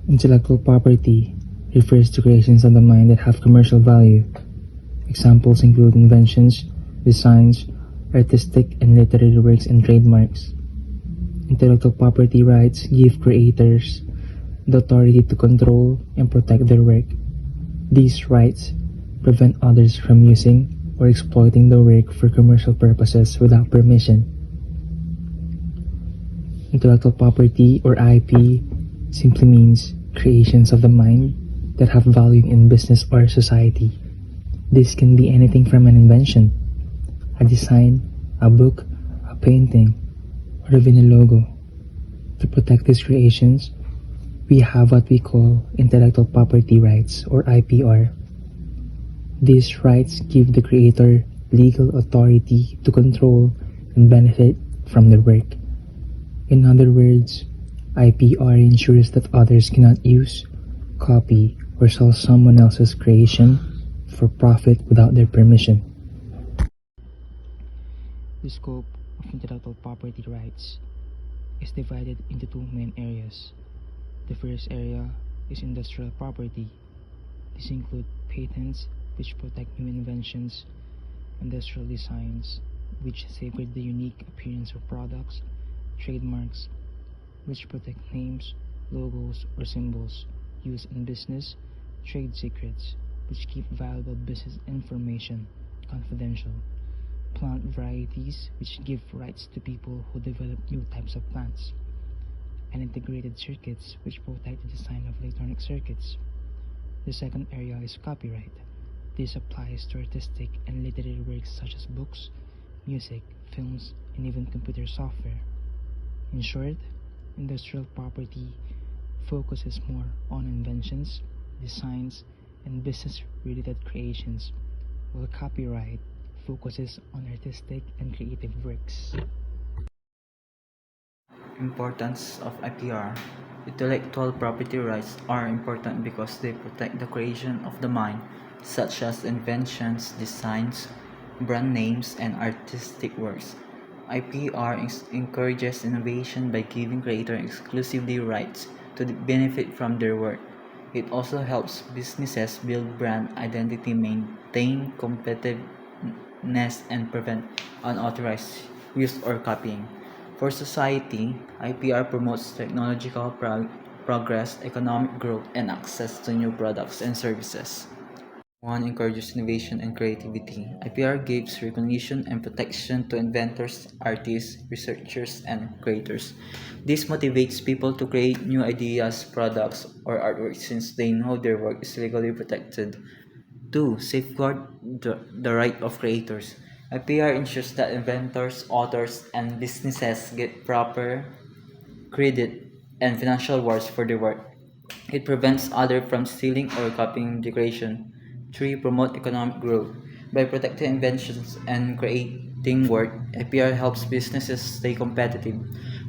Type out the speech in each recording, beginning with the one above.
Intellectual property refers to creations of the mind that have commercial value. Examples include inventions, designs, artistic and literary works, and trademarks. Intellectual property rights give creators the authority to control and protect their work. These rights prevent others from using or exploiting the work for commercial purposes without permission. Intellectual property, or IP, simply means creations of the mind that have value in business or society. This can be anything from an invention, a design, a book, a painting, or even a logo. To protect these creations, we have what we call intellectual property rights, or IPR. These rights give the creator legal authority to control and benefit from their work. In other words, IPR ensures that others cannot use, copy, or sell someone else's creation for profit without their permission. The scope of intellectual property rights is divided into two main areas. The first area is industrial property. These include patents, which protect new inventions, industrial designs, which safeguard the unique appearance of products, trademarks, which protect names, logos, or symbols used in business, trade secrets, which keep valuable business information confidential, plant varieties, which give rights to people who develop new types of plants, and integrated circuits, which protect the design of electronic circuits. The second area is copyright. This applies to artistic and literary works such as books, music, films, and even computer software. In short, industrial property focuses more on inventions, designs, and business-related creations, while copyright focuses on artistic and creative works. Importance of IPR. Intellectual property rights are important because they protect the creation of the mind, such as inventions, designs, brand names, and artistic works. IPR encourages innovation by giving creators exclusively rights to benefit from their work. It also helps businesses build brand identity, maintain competitiveness, and prevent unauthorized use or copying. For society, IPR promotes technological progress, economic growth, and access to new products and services. One encourages innovation and creativity. IPR gives recognition and protection to inventors, artists, researchers, and creators. This motivates people to create new ideas, products, or artwork since they know their work is legally protected. 2. Safeguard the right of creators. IPR ensures that inventors, authors, and businesses get proper credit and financial rewards for their work. It prevents others from stealing or copying the creation. 3. Promote economic growth. By protecting inventions and creating work, IPR helps businesses stay competitive.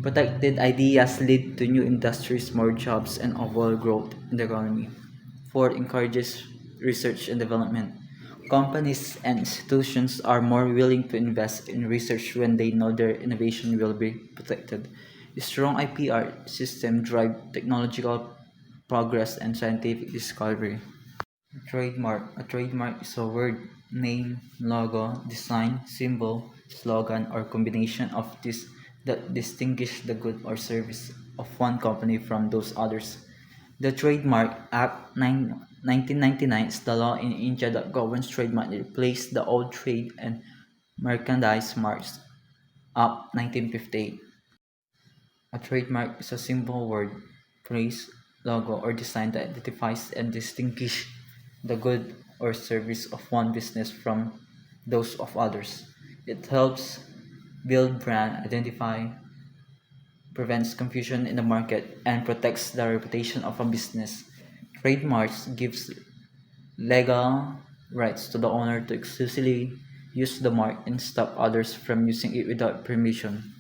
Protected ideas lead to new industries, more jobs, and overall growth in the economy. 4. Encourages research and development. Companies and institutions are more willing to invest in research when they know their innovation will be protected. A strong IPR system drives technological progress and scientific discovery. Trademark. A trademark is a word, name, logo, design, symbol, slogan, or combination of this that distinguish the good or service of one company from those others. The Trademark Act 1999 is the law in India that governs trademark. It replaced the old Trade and Merchandise Marks Act 1958. A trademark is a simple word, phrase, logo, or design that identifies and distinguishes the good or service of one business from those of others. It helps build brand identify, prevents confusion in the market, and protects the reputation of a business. Trademarks gives legal rights to the owner to exclusively use the mark and stop others from using it without permission.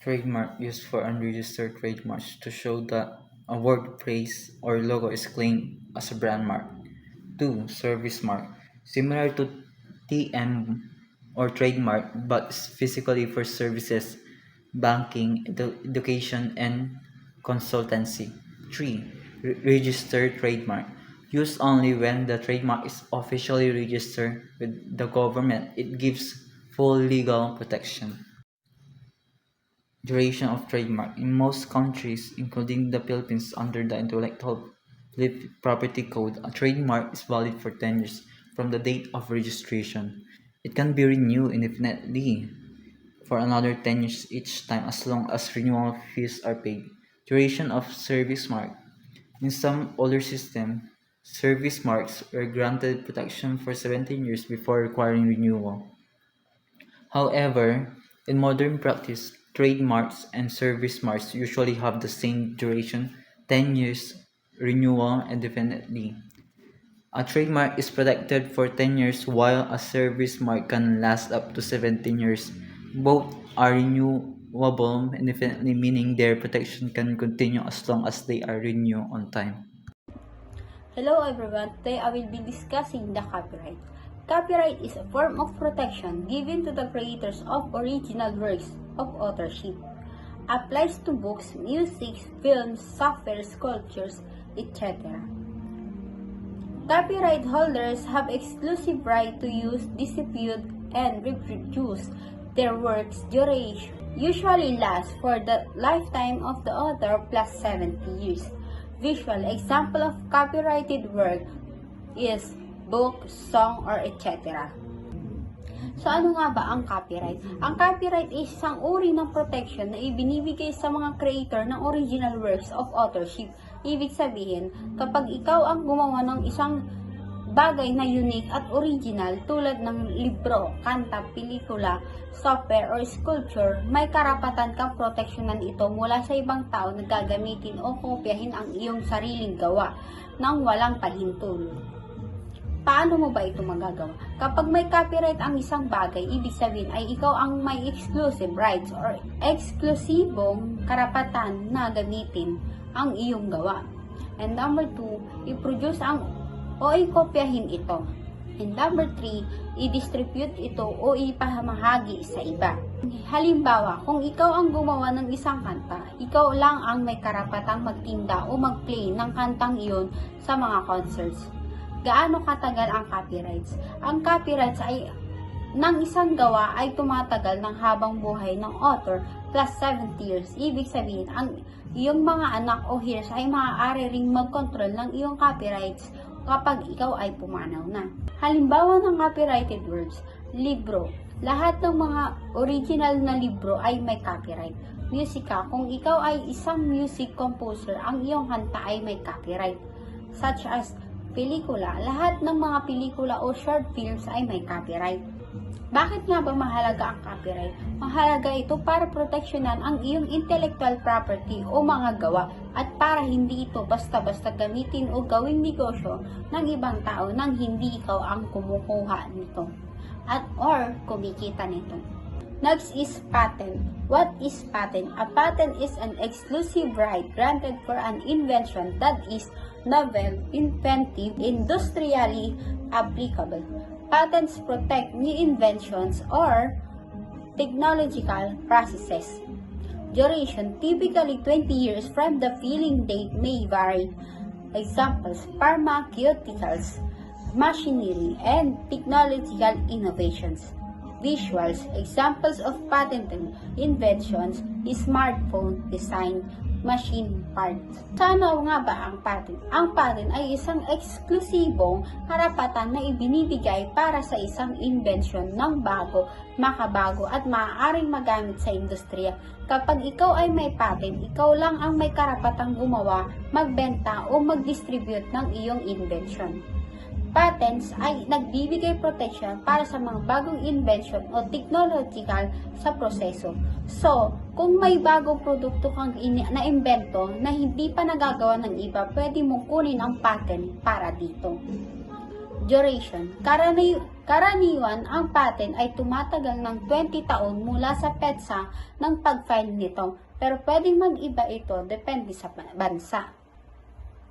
Trademark used for unregistered trademarks to show that a word, phrase, or logo is claimed as a brand mark. 2. Service mark. Similar to TM or trademark but physically for services, banking, education, and consultancy. 3. Registered trademark. Used only when the trademark is officially registered with the government. It gives full legal protection. Duration of trademark. In most countries, including the Philippines under the Intellectual Property Code, a trademark is valid for 10 years from the date of registration. It can be renewed indefinitely for another 10 years each time as long as renewal fees are paid. Duration of service mark. In some older systems, service marks were granted protection for 17 years before requiring renewal. However, in modern practice, trademarks and service marks usually have the same duration, 10 years, renewal indefinitely. A trademark is protected for 10 years while a service mark can last up to 17 years. Both are renewable indefinitely, meaning their protection can continue as long as they are renewed on time. Hello everyone, today I will be discussing the copyright. Copyright is a form of protection given to the creators of original works of authorship. Applies to books, music, films, software, sculptures, etc. Copyright holders have exclusive right to use, distribute, and reproduce their works' duration usually lasts for the lifetime of the author plus 70 years. Visual example of copyrighted work is book, song, or etc. So ano nga ba ang copyright? Ang copyright is isang uri ng protection na ibinibigay sa mga creator ng original works of authorship. Ibig sabihin, kapag ikaw ang gumawa ng isang bagay na unique at original tulad ng libro, kanta, pelikula, software, or sculpture, may karapatan kang proteksyonan ito mula sa ibang tao na gagamitin o kopyahin ang iyong sariling gawa nang walang pahintulot. Paano mo ba ito magagawa? Kapag may copyright ang isang bagay, ibig sabihin ay ikaw ang may exclusive rights or eksklusibong karapatan na gamitin ang iyong gawa. And number 2, i-produce o i-kopyahin ito. And number 3, i-distribute ito o ipahamahagi sa iba. Halimbawa, kung ikaw ang gumawa ng isang kanta, ikaw lang ang may karapatang magtinda o mag-play ng kantang iyon sa mga concerts. Gaano katagal ang copyrights? Ang copyrights ay ng isang gawa ay tumatagal ng habang buhay ng author plus 70 years. Ibig sabihin, ang iyong mga anak o heirs ay maaari ring mag-control ng iyong copyrights kapag ikaw ay pumanaw na. Halimbawa ng copyrighted works, libro. Lahat ng mga original na libro ay may copyright. Musika, kung ikaw ay isang music composer, ang iyong kanta ay may copyright. Such as pelikula, lahat ng mga pelikula o short films ay may copyright. Bakit nga ba mahalaga ang copyright? Mahalaga ito para proteksyonan ang iyong intellectual property o mga gawa at para hindi ito basta-basta gamitin o gawing negosyo ng ibang tao nang hindi ikaw ang kumukuha nito at or kumikita nito. Next is patent. What is patent? A patent is an exclusive right granted for an invention that is novel, inventive, industrially applicable. Patents protect new inventions or technological processes. Duration, typically 20 years from the filing date, may vary. Examples, pharmaceuticals, machinery, and technological innovations. Visuals, examples of patented inventions, smartphone design, machine parts. Ano nga ba ang patent? Ang patent ay isang eksklusibong karapatan na ibinibigay para sa isang invention ng bago, makabago at maaaring magamit sa industriya. Kapag ikaw ay may patent, ikaw lang ang may karapatang gumawa, magbenta o mag-distribute ng iyong invention. Patents ay nagbibigay protection para sa mga bagong invention o technological sa proseso. So, kung may bagong produkto kang na-imbento na hindi pa nagagawa ng iba, pwede mong kunin ang patent para dito. Duration. Karaniwan, ang patent ay tumatagal ng 20 taon mula sa petsa ng pag-file nito, pero pwedeng mag-iba ito depende sa bansa.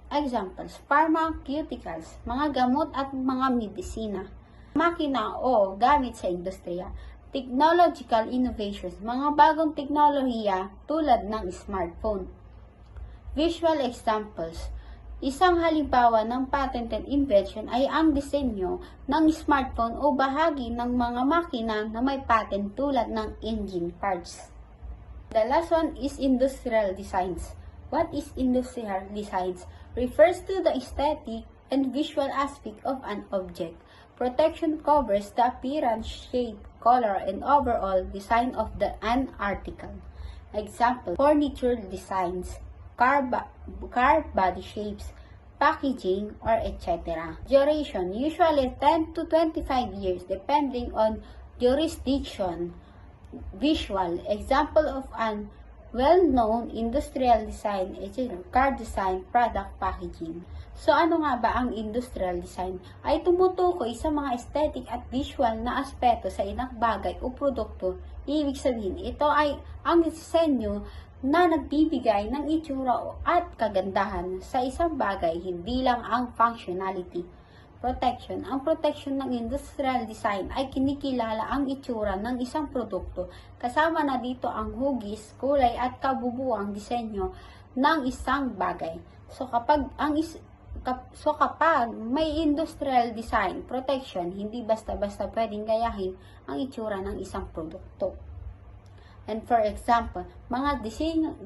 Examples, pharmaceuticals, mga gamot at mga medisina, makina o gamit sa industriya, technological innovations, mga bagong teknolohiya tulad ng smartphone. Visual examples. Isang halimbawa ng patented invention ay ang disenyo ng smartphone o bahagi ng mga makina na may patent tulad ng engine parts. The last one is industrial designs. What is industrial designs? Refers to the aesthetic and visual aspect of an object. Protection covers the appearance, shape, color, and overall design of an article. Example, furniture designs, car body shapes, packaging, or etc. Duration, usually 10 to 25 years depending on jurisdiction. Visual, example of an well-known industrial design is car design, product packaging. So ano nga ba ang industrial design? Ay tumutukoy sa mga aesthetic at visual na aspeto sa ilang bagay o produkto. Ibig sabihin, ito ay ang disenyo na nagbibigay ng itsura at kagandahan sa isang bagay, hindi lang ang functionality. Protection. Ang protection ng industrial design ay kinikilala ang itsura ng isang produkto. Kasama na dito ang hugis, kulay at kabubuang disenyo ng isang bagay. So kapag may industrial design protection, hindi basta-basta pwedeng gayahin ang itsura ng isang produkto. And for example, mga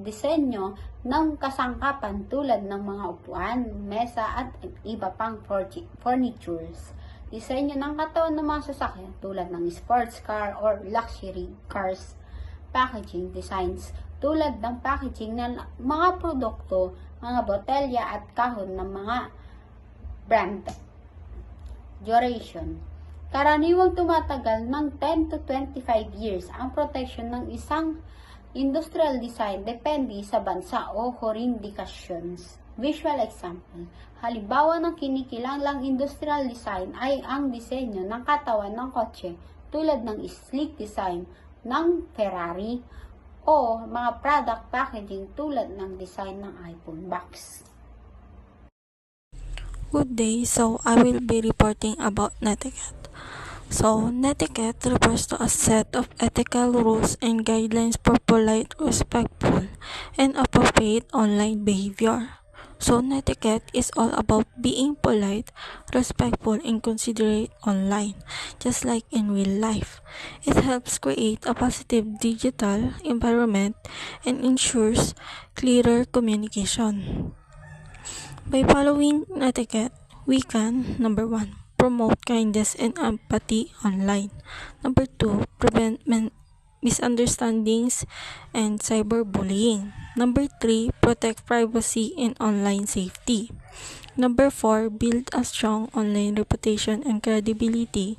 disenyo ng kasangkapan tulad ng mga upuan, mesa at iba pang furnitures. Disenyo ng katawan ng mga sasakyan tulad ng sports car or luxury cars. Packaging designs tulad ng packaging ng mga produkto, mga botelya at kahon ng mga brand. Duration. Karaniwang tumatagal ng 10 to 25 years ang protection ng isang industrial design depende sa bansa o jurisdictions. Visual example. Halimbawa ng kinikilalang industrial design ay ang disenyo ng katawan ng kotse tulad ng sleek design ng Ferrari o mga product packaging tulad ng design ng iPhone box. Good day, so I will be reporting about netiquette. So, netiquette refers to a set of ethical rules and guidelines for polite, respectful, and appropriate online behavior. So, netiquette is all about being polite, respectful, and considerate online, just like in real life. It helps create a positive digital environment and ensures clearer communication. By following netiquette, we can, number 1, promote kindness and empathy online. Number 2, prevent misunderstandings and cyberbullying. Number 3, protect privacy and online safety. Number 4, build a strong online reputation and credibility.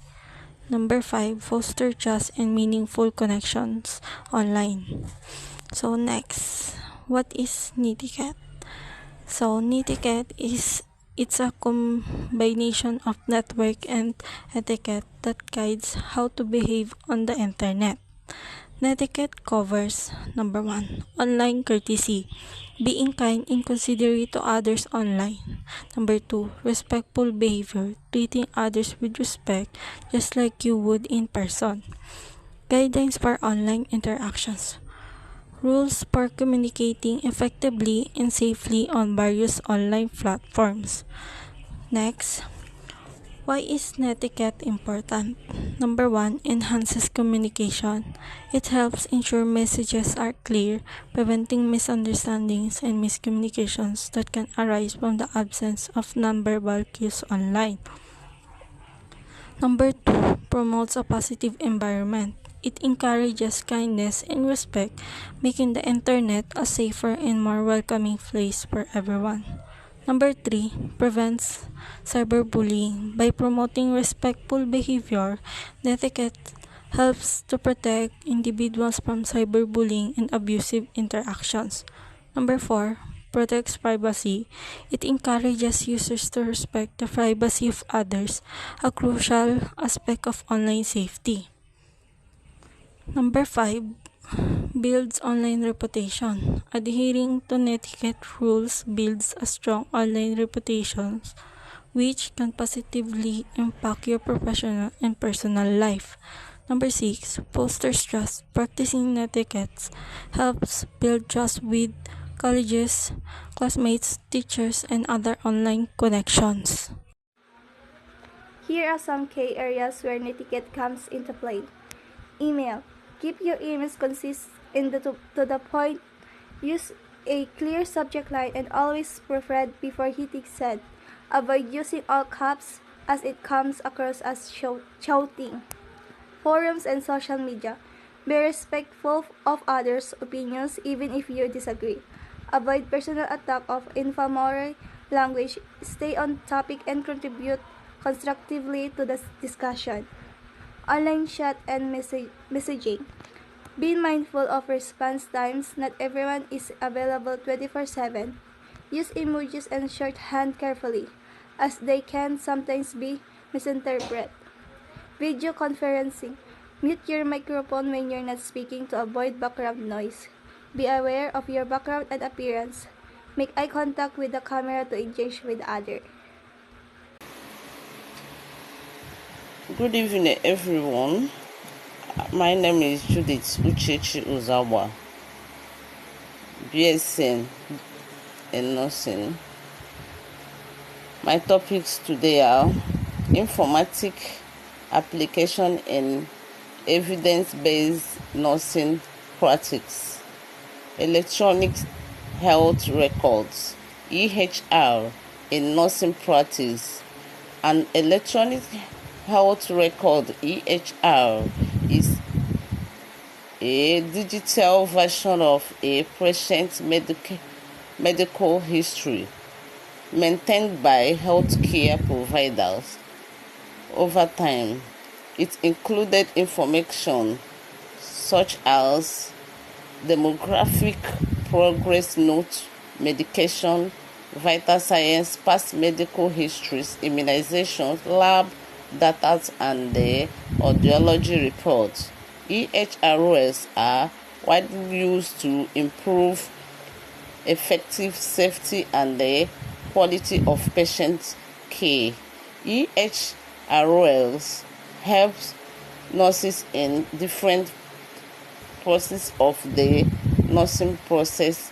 Number 5, foster trust and meaningful connections online. So next, what is netiquette? So netiquette it's a combination of network and etiquette that guides how to behave on the internet. Netiquette covers, number 1, online courtesy, being kind and considerate to others online. Number 2, respectful behavior, treating others with respect just like you would in person. Guidelines for online interactions. Rules for communicating effectively and safely on various online platforms. Next, why is netiquette important? Number 1, enhances communication. It helps ensure messages are clear, preventing misunderstandings and miscommunications that can arise from the absence of nonverbal cues online. Number 2, promotes a positive environment. It encourages kindness and respect, making the internet a safer and more welcoming place for everyone. Number 3, prevents cyberbullying. By promoting respectful behavior, netiquette helps to protect individuals from cyberbullying and abusive interactions. Number 4, protects privacy. It encourages users to respect the privacy of others, a crucial aspect of online safety. Number 5, builds online reputation. Adhering to netiquette rules builds a strong online reputation, which can positively impact your professional and personal life. Number 6, fosters trust. Practicing netiquette helps build trust with colleges, classmates, teachers, and other online connections. Here are some key areas where netiquette comes into play. Email. Keep your emails concise and to the point. Use a clear subject line and always proofread before hitting send. Avoid using all caps as it comes across as shouting. Forums and social media. Be respectful of others' opinions even if you disagree. Avoid personal attack of inflammatory language. Stay on topic and contribute constructively to the discussion. Online chat and messaging. Be mindful of response times. Not everyone is available 24/7. Use emojis and shorthand carefully, as they can sometimes be misinterpreted. Video conferencing. Mute your microphone when you're not speaking to avoid background noise. Be aware of your background and appearance. Make eye contact with the camera to engage with others. Good evening, everyone. My name is Judith Uchechi Uzawa, BSN in nursing. My topics today are informatic application in evidence-based nursing practice, electronic health records, EHR in nursing practice. An electronic health record, EHR, is a digital version of a patient's medical history maintained by healthcare providers. Over time, it included information such as demographic, progress notes, medication, vital signs, past medical histories, immunizations, lab data, and the audiology reports. EHRs are widely used to improve effective safety and the quality of patient care. EHRs help nurses in different processes of the nursing process: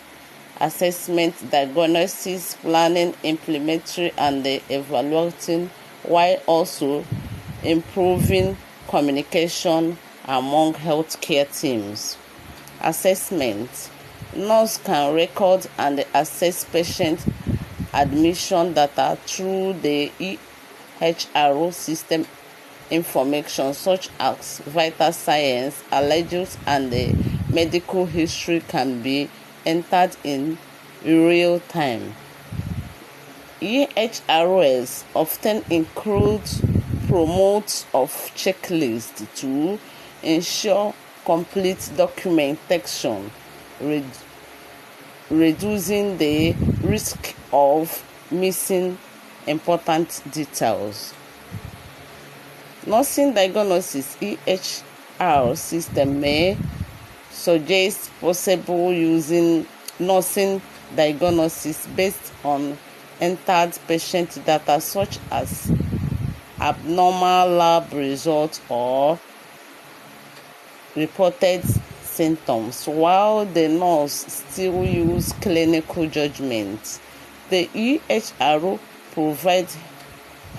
assessment, diagnosis, planning, implementing, and the evaluating, while also improving communication among healthcare teams. Assessment. Nurse can record and assess patient admission data through the EHR system. Information such as vital signs, allergies, and the medical history can be entered in real time. EHRs often include promotes of checklists to ensure complete documentation, reducing the risk of missing important details. Nursing diagnosis EHR system may suggest possible using nursing diagnosis based on entered patient data such as abnormal lab results or reported symptoms, while the nurse still use clinical judgment. The EHR provides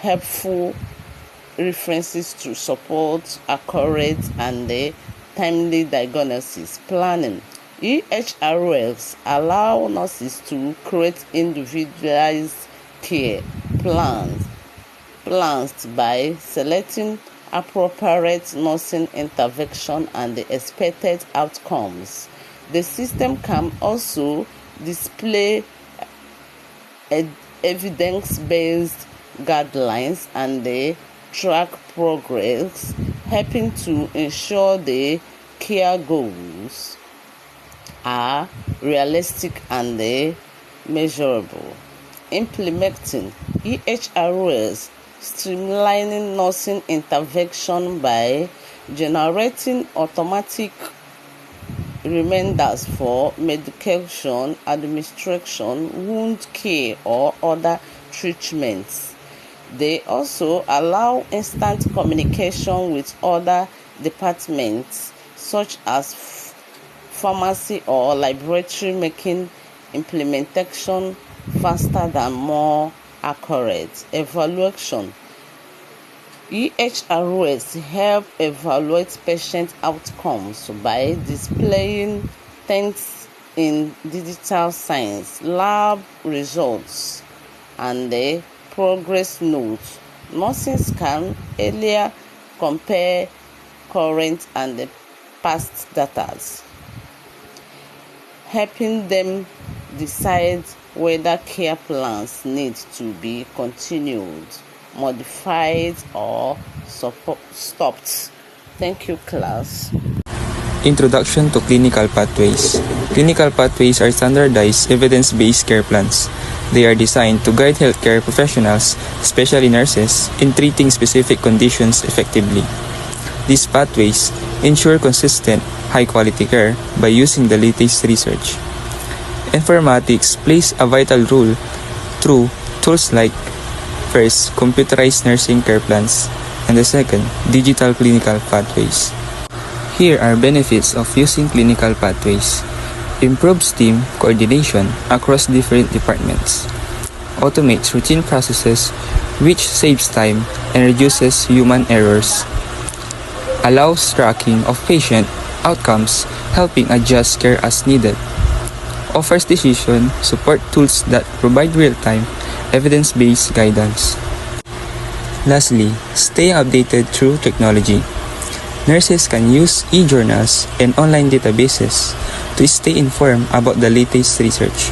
helpful references to support accurate and timely diagnosis planning. EHRs allow nurses to create individualized care plans by selecting appropriate nursing intervention and the expected outcomes. The system can also display evidence-based guidelines and track progress, helping to ensure the care goals are realistic and measurable. Implementing EHRs streamlining nursing intervention by generating automatic reminders for medication administration, wound care, or other treatments. They also allow instant communication with other departments such as pharmacy or laboratory, making implementation faster than more accurate evaluation. EHRS help evaluate patient outcomes by displaying things in digital science, lab results, and the progress notes. Nurses can earlier compare current and the past data, helping them decide whether care plans need to be continued, modified, or stopped. Thank you, class. Introduction to clinical pathways. Clinical pathways are standardized, evidence-based care plans. They are designed to guide healthcare professionals, especially nurses, in treating specific conditions effectively. These pathways ensure consistent, high-quality care by using the latest research. Informatics plays a vital role through tools like, first, computerized nursing care plans, and the second, digital clinical pathways. Here are benefits of using clinical pathways. Improves team coordination across different departments. Automates routine processes, which saves time and reduces human errors. Allows tracking of patient outcomes, helping adjust care as needed. Offers decision support tools that provide real-time, evidence-based guidance. Lastly, stay updated through technology. Nurses can use e-journals and online databases to stay informed about the latest research.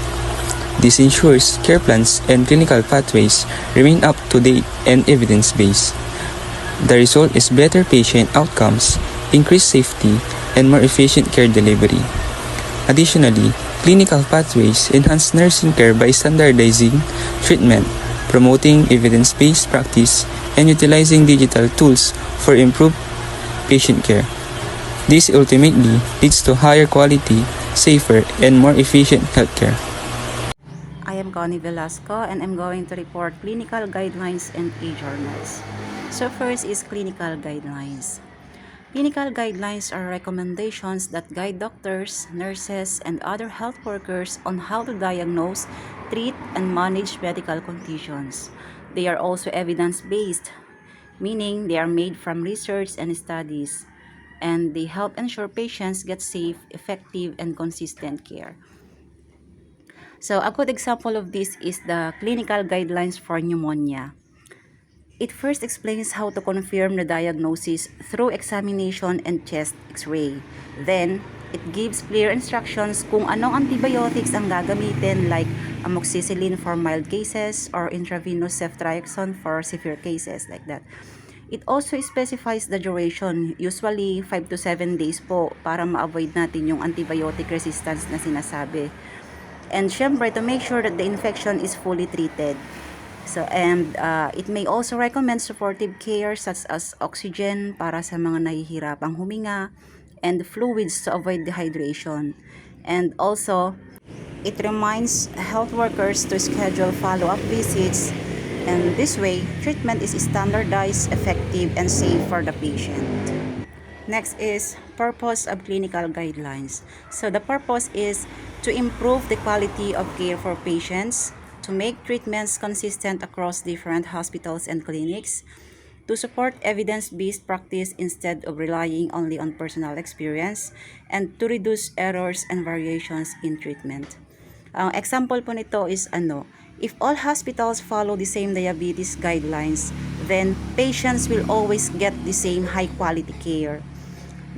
This ensures care plans and clinical pathways remain up to date and evidence-based. The result is better patient outcomes, increased safety, and more efficient care delivery. Additionally, clinical pathways enhance nursing care by standardizing treatment, promoting evidence-based practice, and utilizing digital tools for improved patient care. This ultimately leads to higher quality, safer, and more efficient healthcare. I am Connie Velasco and I'm going to report clinical guidelines and e-journals. So first is clinical guidelines. Clinical guidelines are recommendations that guide doctors, nurses, and other health workers on how to diagnose, treat, and manage medical conditions. They are also evidence-based, meaning they are made from research and studies, and they help ensure patients get safe, effective, and consistent care. So a good example of this is the clinical guidelines for pneumonia. It first explains how to confirm the diagnosis through examination and chest x-ray. Then, it gives clear instructions kung anong antibiotics ang gagamitin like amoxicillin for mild cases or intravenous ceftriaxone for severe cases like that. It also specifies the duration, usually 5 to 7 days po para ma-avoid natin yung antibiotic resistance na sinasabi. And syempre, to make sure that the infection is fully treated. So, and it may also recommend supportive care such as oxygen para sa mga nahihirapang huminga and fluids to avoid dehydration. And also, it reminds health workers to schedule follow-up visits, and this way, treatment is standardized, effective, and safe for the patient. Next is purpose of clinical guidelines. So the purpose is to improve the quality of care for patients, to make treatments consistent across different hospitals and clinics, to support evidence-based practice instead of relying only on personal experience, and to reduce errors and variations in treatment. Ang example po nito is if all hospitals follow the same diabetes guidelines, then patients will always get the same high-quality care.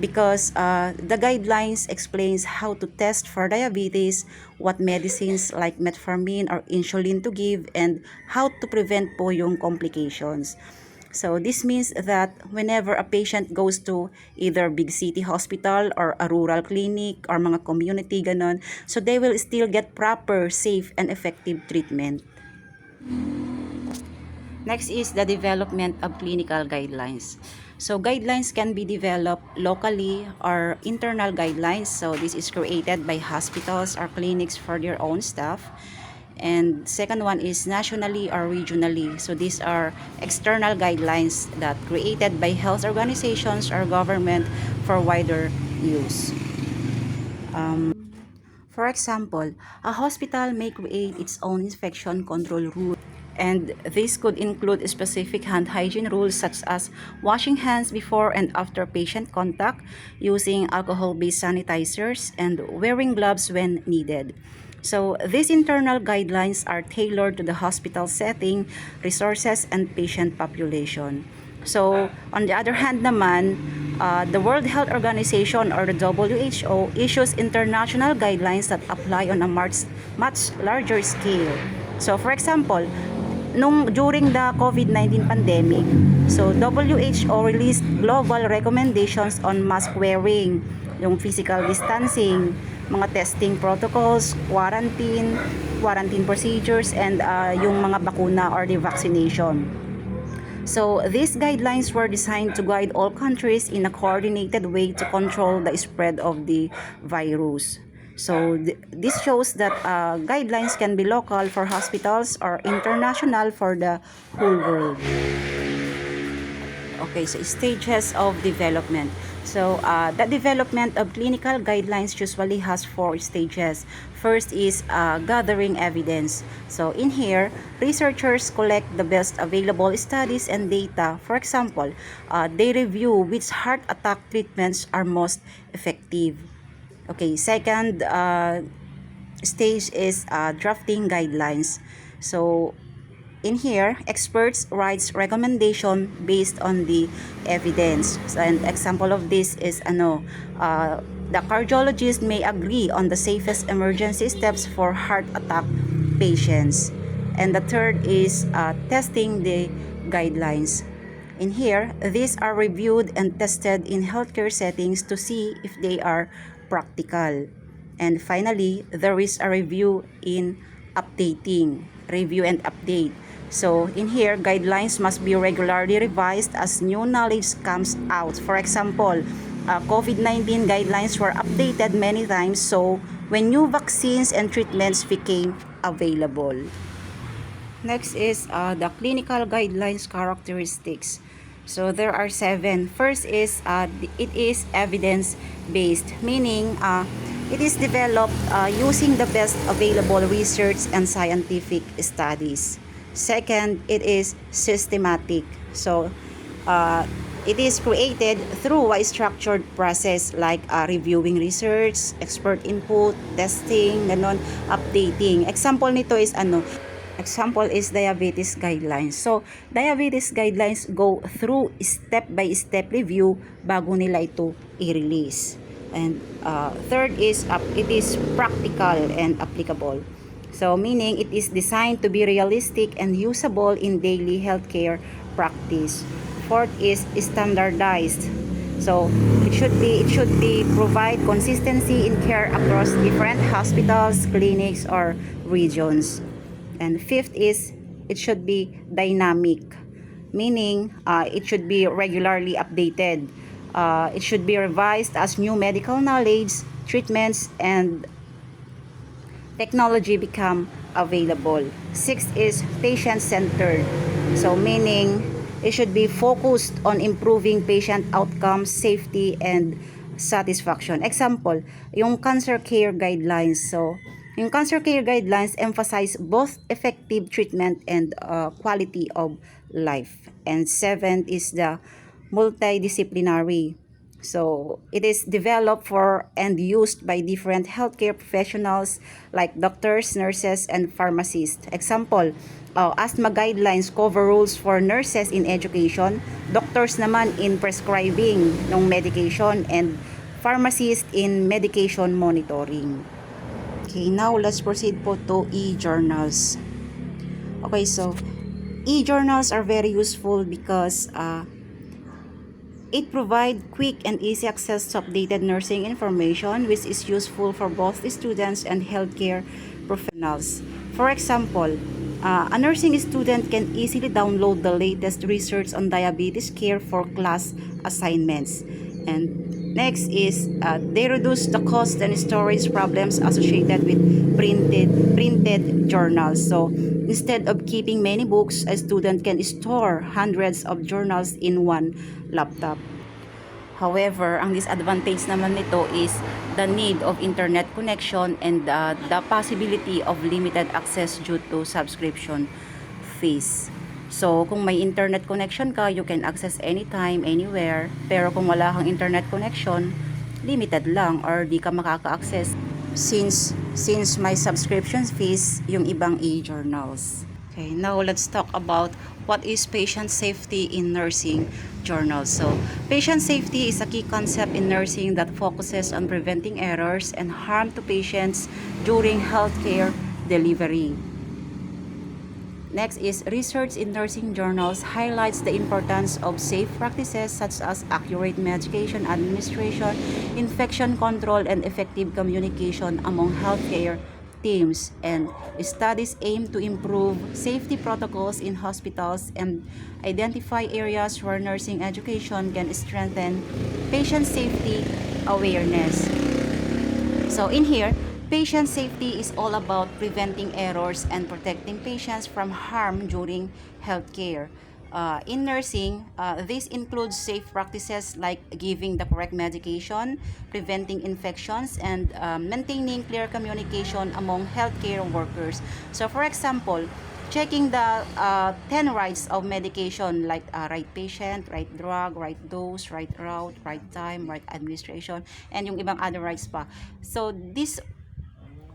Because the guidelines explains how to test for diabetes, what medicines like metformin or insulin to give, and how to prevent po yung complications. So this means that whenever a patient goes to either big city hospital or a rural clinic or mga community ganon, so they will still get proper, safe, and effective treatment. Next is the development of clinical guidelines. So guidelines can be developed locally or internal guidelines. So this is created by hospitals or clinics for their own staff. And second one is nationally or regionally. So these are external guidelines that created by health organizations or government for wider use. For example, a hospital may create its own infection control rule, and this could include specific hand hygiene rules such as washing hands before and after patient contact, using alcohol-based sanitizers, and wearing gloves when needed. So, these internal guidelines are tailored to the hospital setting, resources, and patient population. So, on the other hand naman, the World Health Organization or the WHO issues international guidelines that apply on a much larger scale. So, for example, during the COVID-19 pandemic, so WHO released global recommendations on mask wearing, yung physical distancing, mga testing protocols, quarantine procedures, and yung mga bakuna or the vaccination. So, these guidelines were designed to guide all countries in a coordinated way to control the spread of the virus. So, this shows that guidelines can be local for hospitals or international for the whole world. Okay, so stages of development. So, the development of clinical guidelines usually has 4 stages. First is gathering evidence. So, in here, researchers collect the best available studies and data. For example, they review which heart attack treatments are most effective. Okay, second stage is drafting guidelines. So, in here, experts writes recommendation based on the evidence. So, an example of this is the cardiologist may agree on the safest emergency steps for heart attack patients. And the third is testing the guidelines. In here, these are reviewed and tested in healthcare settings to see if they are practical. And finally, there is a review and update. So, in here, guidelines must be regularly revised as new knowledge comes out. For example, COVID-19 guidelines were updated many times, so when new vaccines and treatments became available. Next is the clinical guidelines characteristics. So, there are 7. First is, it is evidence-based, meaning it is developed using the best available research and scientific studies. Second, it is systematic. So, it is created through a structured process like reviewing research, expert input, testing, ganon, updating. Example nito is Example is diabetes guidelines. So, diabetes guidelines go through step-by-step review bago nila ito i-release. And third is it is practical and applicable. So, meaning it is designed to be realistic and usable in daily healthcare practice. Fourth is standardized. So, it should be provide consistency in care across different hospitals, clinics, or regions. And fifth is it should be dynamic, meaning it should be regularly updated. It should be revised as new medical knowledge, treatments, and technology become available. Sixth is patient-centered. So, meaning it should be focused on improving patient outcomes, safety, and satisfaction. Example, yung cancer care guidelines. So, yung cancer care guidelines emphasize both effective treatment and quality of life. And seventh is the multidisciplinary. So, it is developed for and used by different healthcare professionals like doctors, nurses, and pharmacists. Example, asthma guidelines cover rules for nurses in education, doctors naman in prescribing ng medication, and pharmacists in medication monitoring. Okay, now let's proceed po to e-journals. Okay, so e-journals are very useful because it provides quick and easy access to updated nursing information, which is useful for both students and healthcare professionals. For example, a nursing student can easily download the latest research on diabetes care for class assignments. And next is they reduce the cost and storage problems associated with printed journals. So instead of keeping many books, a student can store hundreds of journals in one laptop. However, ang disadvantage naman nito is the need of internet connection and the possibility of limited access due to subscription fees. So, kung may internet connection ka, you can access anytime, anywhere. Pero kung wala kang internet connection, limited lang or di ka makaka-access since may subscription fees yung ibang e-journals. Okay, now let's talk about what is patient safety in nursing journals. So, patient safety is a key concept in nursing that focuses on preventing errors and harm to patients during healthcare delivery. Next is research in nursing journals highlights the importance of safe practices such as accurate medication administration, infection control, and effective communication among healthcare teams. And studies aim to improve safety protocols in hospitals and identify areas where nursing education can strengthen patient safety awareness. So in here, patient safety is all about preventing errors and protecting patients from harm during healthcare. In nursing, this includes safe practices like giving the correct medication, preventing infections, and maintaining clear communication among healthcare workers. So for example, checking the 10 rights of medication like right patient, right drug, right dose, right route, right time, right administration, and yung ibang other rights pa. So this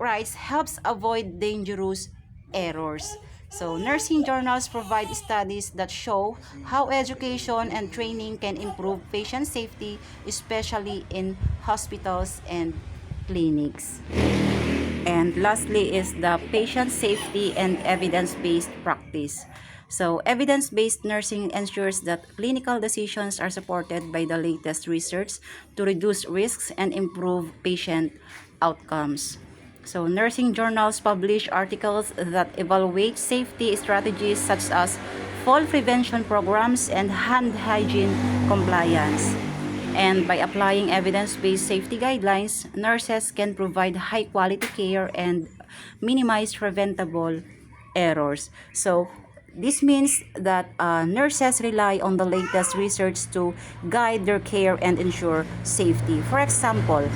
rights helps avoid dangerous errors. So, nursing journals provide studies that show how education and training can improve patient safety, especially in hospitals and clinics. And lastly is the patient safety and evidence-based practice. So, evidence-based nursing ensures that clinical decisions are supported by the latest research to reduce risks and improve patient outcomes. So, nursing journals publish articles that evaluate safety strategies such as fall prevention programs and hand hygiene compliance. And by applying evidence-based safety guidelines, nurses can provide high-quality care and minimize preventable errors. So, this means that nurses rely on the latest research to guide their care and ensure safety. For example,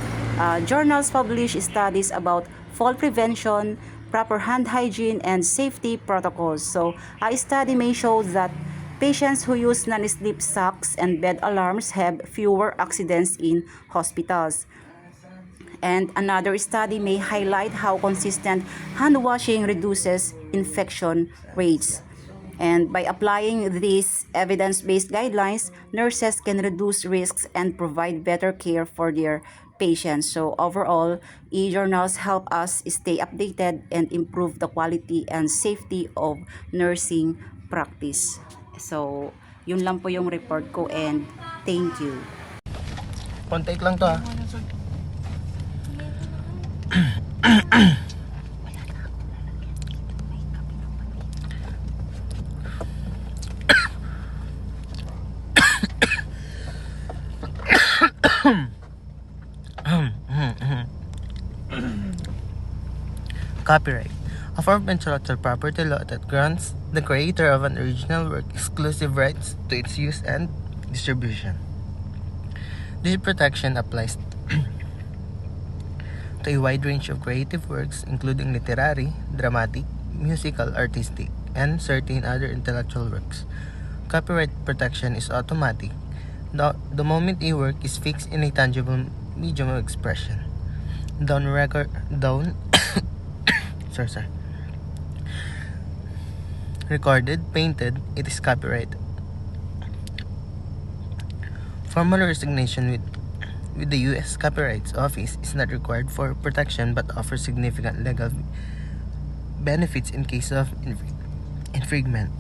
journals publish studies about fall prevention, proper hand hygiene, and safety protocols. So, a study may show that patients who use non-slip socks and bed alarms have fewer accidents in hospitals. And another study may highlight how consistent hand washing reduces infection rates. And by applying these evidence-based guidelines, nurses can reduce risks and provide better care for their patients. So overall, e-journals help us stay updated and improve the quality and safety of nursing practice. So, yun lang po yung report ko and thank you. One take lang to ha. Copyright, a form of intellectual property law that grants the creator of an original work exclusive rights to its use and distribution. This protection applies to a wide range of creative works, including literary, dramatic, musical, artistic, and certain other intellectual works. Copyright protection is automatic the moment a work is fixed in a tangible medium of expression. Recorded, painted, it is copyrighted. Formal resignation with the U.S. Copyright Office is not required for protection but offers significant legal benefits in case of infringement.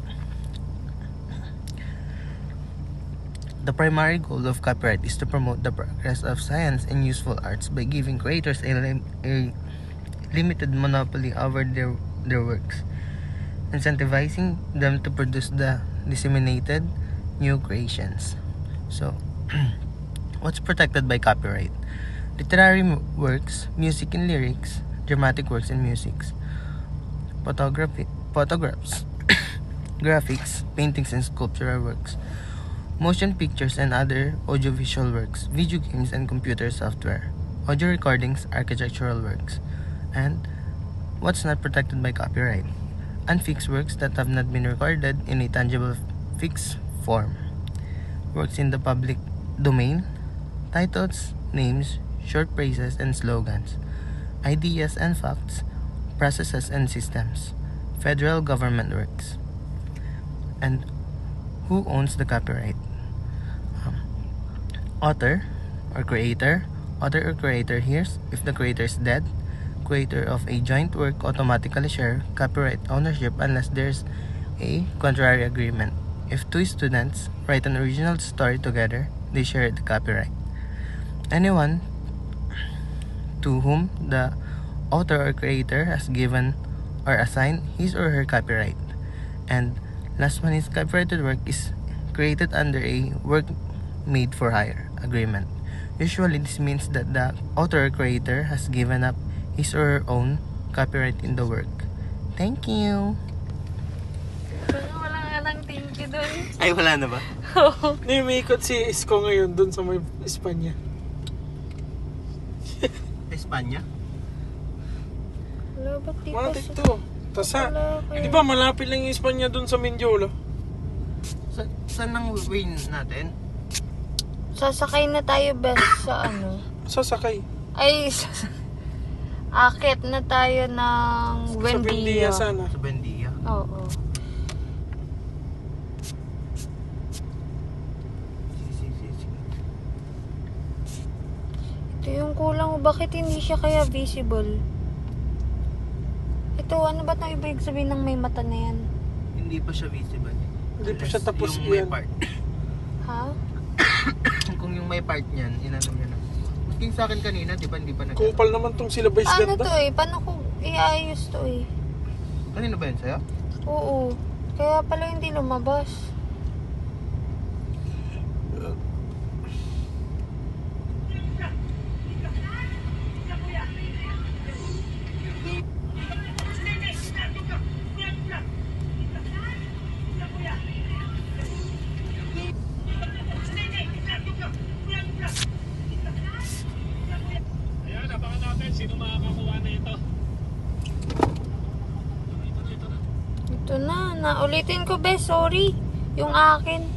The primary goal of copyright is to promote the progress of science and useful arts by giving creators a limited monopoly over their works, incentivizing them to produce the disseminated new creations. So, what's protected by copyright? Literary works, music and lyrics, dramatic works and musics, photographs, graphics, paintings and sculptural works. motion pictures and other audiovisual works, video games and computer software, audio recordings, architectural works, and what's not protected by copyright, unfixed works that have not been recorded in a tangible fixed form, works in the public domain, titles, names, short phrases and slogans, ideas and facts, processes and systems, federal government works. And who owns the copyright? Author or creator. Author or creator here, if the creator is dead. Creator of a joint work automatically share copyright ownership unless there's a contrary agreement. If two students write an original story together, they share the copyright. Anyone to whom the author or creator has given or assigned his or her copyright. And last one is copyrighted work is created under a work made for hire agreement. Usually this means that the author or creator has given up his or her own copyright in the work. Thank you. Wala nga lang thank you dun. Ay, wala na ba? Nimiikot si Isko ngayon dun sa may Espanya. Espanya? Wala, ba't di Matik pa to. Tasa. Di ba malapit lang yung Espanya dun sa Mindiola? Saan ang way natin? Sasakay na tayo best sa ano? Sasakay. Ay, akit na tayo ng Sa Buendia. Buendia sana. Sa Bendia. Oo. Ito yung kulang. Bakit hindi siya kaya visible? Ito, ano ba itong ibig sabihin ng may mata na yan? Hindi pa siya visible. Hindi pa siya tapos yung may yan. part. Ha? Kung yung may part niyan, inano niya na. Masking sa akin kanina, di ba hindi pa nag- Kupal naman tong sila Vice Ano ganda. to eh? Paano ko iayos to eh? Kanina ba yun sa'yo? Oo. Kaya pala hindi lumabas. Ito na. Naulitin ko, be. Sorry. Yung akin.